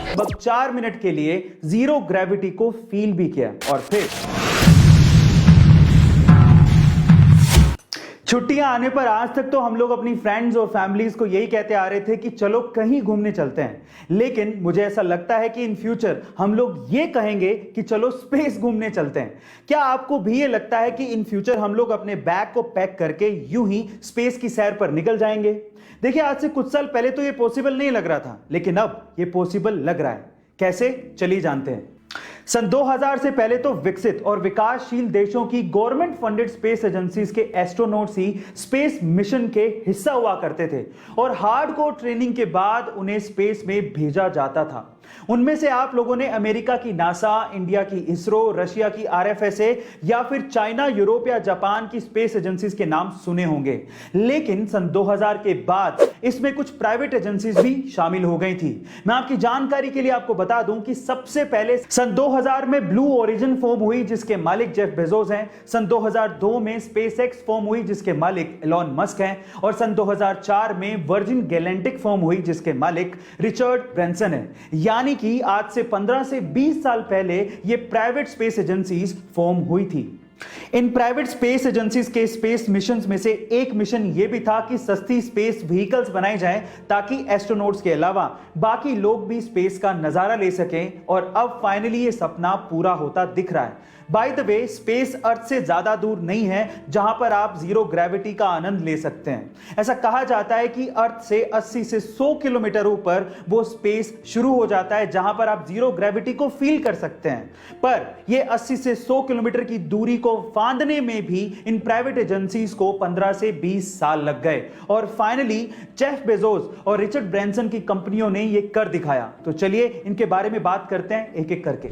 लगभग 4 मिनट के लिए जीरो ग्रेविटी को फील भी किया और फिर छुट्टियां आने पर आज तक तो हम लोग अपनी फ्रेंड्स और फैमिलीज को यही कहते आ रहे थे कि चलो कहीं घूमने चलते हैं, लेकिन मुझे ऐसा लगता है कि इन फ्यूचर हम लोग ये कहेंगे कि चलो स्पेस घूमने चलते हैं। क्या आपको भी ये लगता है कि इन फ्यूचर हम लोग अपने बैग को पैक करके यूं ही स्पेस की सैर पर निकल जाएंगे? देखिए, आज से कुछ साल पहले तो ये पॉसिबल नहीं लग रहा था, लेकिन अब ये पॉसिबल लग रहा है। कैसे, चलिए जानते हैं। सन 2000 से पहले तो विकसित और विकासशील देशों की गवर्नमेंट फंडेड स्पेस एजेंसीज के एस्ट्रोनॉट्स ही स्पेस मिशन के हिस्सा हुआ करते थे और हार्डकोर ट्रेनिंग के बाद उन्हें स्पेस में भेजा जाता था। उनमें से आप लोगों ने अमेरिका की नासा, इंडिया की इसरो, रशिया की आरएफएसए या फिर चाइना, यूरोप या जापान की स्पेस एजेंसीज के नाम सुने होंगे। लेकिन सन 2000 के बाद इसमें कुछ प्राइवेट एजेंसीज भी शामिल हो गई थी। मैं आपकी जानकारी के लिए आपको बता दूं कि सबसे पहले सन 2000 में ब्लू ओरिजिन फॉर्म हुई जिसके मालिक जेफ बेजोस हैं। सन 2002 में स्पेसएक्स फॉर्म हुई जिसके मालिक एलॉन मस्क हैं और सन 2004 में वर्जिन गैलेक्टिक फॉर्म हुई जिसके मालिक रिचर्ड ब्रैंसन है। यानी कि आज से 15 से 20 साल पहले ये प्राइवेट स्पेस एजेंसीज फॉर्म हुई थी। इन प्राइवेट स्पेस एजेंसीज के स्पेस मिशंस में से एक मिशन यह भी था कि सस्ती स्पेस व्हीकल्स बनाई जाएं ताकि एस्ट्रोनॉट्स के अलावा बाकी लोग भी स्पेस का नजारा ले सकें, और अब फाइनली ये सपना पूरा होता दिख रहा है। बाय द वे, स्पेस अर्थ से ज्यादा दूर नहीं है जहां पर आप जीरो ग्रेविटी का आनंद ले सकते हैं। ऐसा कहा जाता है कि अर्थ से 80 से 100 किलोमीटर ऊपर वो स्पेस शुरू हो जाता है जहां पर आप जीरो ग्रेविटी को फील कर सकते हैं। पर ये 80 से 100 किलोमीटर की दूरी को फांदने में भी इन प्राइवेट एजेंसीज को 15 से 20 साल लग गए और फाइनली जेफ बेजोस और रिचर्ड ब्रैंसन की कंपनियों ने ये कर दिखाया। तो चलिए इनके बारे में बात करते हैं एक एक करके।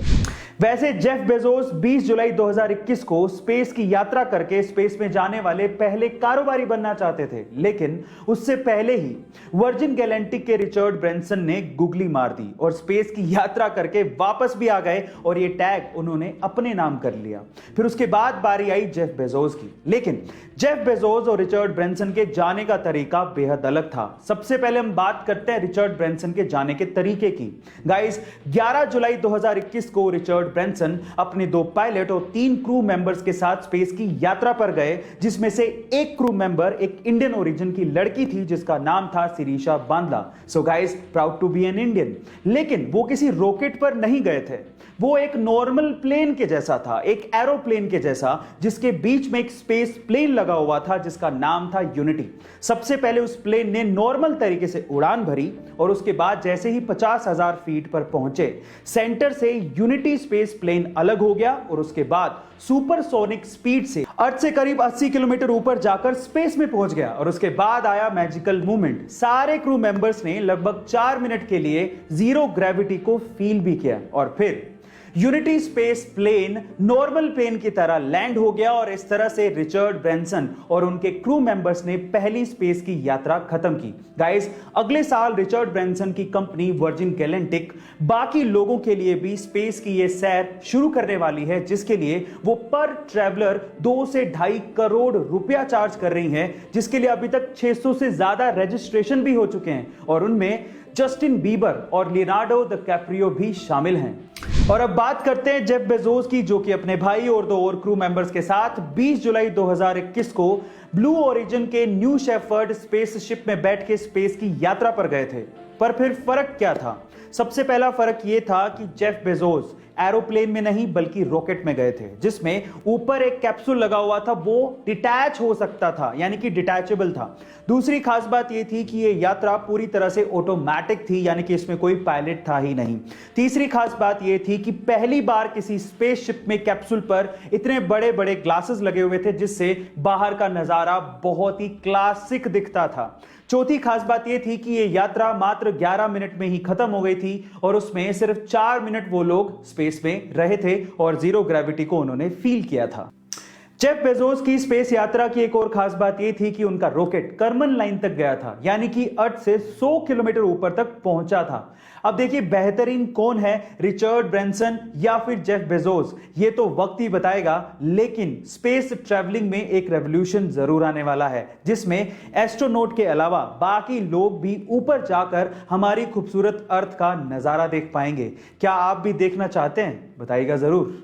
वैसे जेफ बेजोस 20 जुलाई 2021 को स्पेस की यात्रा करके स्पेस में जाने वाले पहले कारोबारी बनना चाहते थे, लेकिन उससे पहले ही वर्जिन गैलेक्टिक के रिचर्ड ब्रैंसन ने गुगली मार दी और स्पेस की यात्रा करके वापस भी आ गए और ये टैग उन्होंने अपने नाम कर लिया। फिर उसके बाद बारी आई जेफ बेजोस की, लेकिन जेफ बेजोस और रिचर्ड ब्रैंसन के जाने का तरीका बेहद अलग था। सबसे पहले हम बात करते हैं रिचर्ड ब्रैंसन के जाने के तरीके की। गाइस, 11 जुलाई 2021 को रिचर्ड ब्रैंसन अपने 2 पायलट और 3 क्रू मेंबर्स के साथ स्पेस की यात्रा पर गए, जिसमें से एक क्रू मेंबर एक इंडियन ओरिजिन की लड़की थी जिसका नाम था Sirisha Bandla. So guys, proud to be an Indian. लेकिन वो किसी रॉकेट पर नहीं गए थे, वो एक नॉर्मल प्लेन के जैसा था, एक एरोप्लेन के जैसा, जिसके बीच में एक स्पेस प्लेन लगा हुआ था जिसका नाम था यूनिटी। सबसे पहले उस प्लेन ने नॉर्मल तरीके से उड़ान भरी और उसके बाद जैसे ही 50,000 फीट पर पहुंचे, सेंटर से यूनिटी स्पेस प्लेन अलग हो गया और उसके बाद सुपरसोनिक स्पीड से अर्थ से करीब 80 किलोमीटर ऊपर जाकर स्पेस में पहुंच गया। और उसके बाद आया मैजिकल मूवमेंट। सारे क्रू मेंबर्स ने लगभग 4 मिनट के लिए जीरो ग्रेविटी को फील भी किया और फिर unity space plane normal plane की तरह लैंड हो गया और इस तरह से रिचर्ड ब्रैंसन और उनके क्रू मेंबर्स ने पहली स्पेस की यात्रा खत्म की। गाइस, अगले साल रिचर्ड ब्रैंसन की कंपनी वर्जिन गैलेक्टिक बाकी लोगों के लिए भी स्पेस की ये सैर शुरू करने वाली है, जिसके लिए वो पर ट्रैवलर 2 से 2.5 करोड़ रुपया चार्ज कर रही है, जिसके लिए अभी तक 600 से ज्यादा रजिस्ट्रेशन भी हो चुके हैं और उनमें जस्टिन बीबर और लियोनार्डो डिकैप्रियो भी शामिल हैं। और अब बात करते हैं जेफ बेजोस की, जो कि अपने भाई और 2 और क्रू मेंबर्स के साथ 20 जुलाई 2021 को ब्लू ओरिजिन के न्यू शेफर्ड स्पेसशिप में बैठ के स्पेस की यात्रा पर गए थे। पर फिर फर्क क्या था? सबसे पहला फर्क यह था कि जेफ बेजोस एरोप्लेन में नहीं बल्कि रॉकेट में गए थे, जिसमें ऊपर एक कैप्सूल लगा हुआ था, वो डिटैच हो सकता था, यानी कि डिटैचेबल था। दूसरी खास बात यह थी कि यह यात्रा पूरी तरह से ऑटोमेटिक थी, यानी कि इसमें कोई पायलट था ही नहीं। तीसरी खास बात यह थी कि पहली बार किसी स्पेसशिप में कैप्सूल पर इतने बड़े बड़े ग्लासेस लगे हुए थे जिससे बाहर का नजारा बहुत ही क्लासिक दिखता था। चौथी खास बात यह थी कि यह यात्रा मात्र 11 मिनट में ही खत्म हो गई थी और उसमें सिर्फ 4 मिनट वो लोग स्पेस में रहे थे और जीरो ग्रेविटी को उन्होंने फील किया था। जेफ बेजोस की स्पेस यात्रा की एक और खास बात यह थी कि उनका रॉकेट कर्मन लाइन तक गया था, यानी कि अर्थ से 100 किलोमीटर ऊपर तक पहुंचा था। अब देखिए बेहतरीन कौन है, रिचर्ड ब्रैंसन या फिर जेफ बेजोस, ये तो वक्त ही बताएगा। लेकिन स्पेस ट्रैवलिंग में एक रेवोल्यूशन जरूर आने वाला है, जिसमें एस्ट्रोनॉट के अलावा बाकी लोग भी ऊपर जाकर हमारी खूबसूरत अर्थ का नजारा देख पाएंगे। क्या आप भी देखना चाहते हैं? बताइएगा जरूर।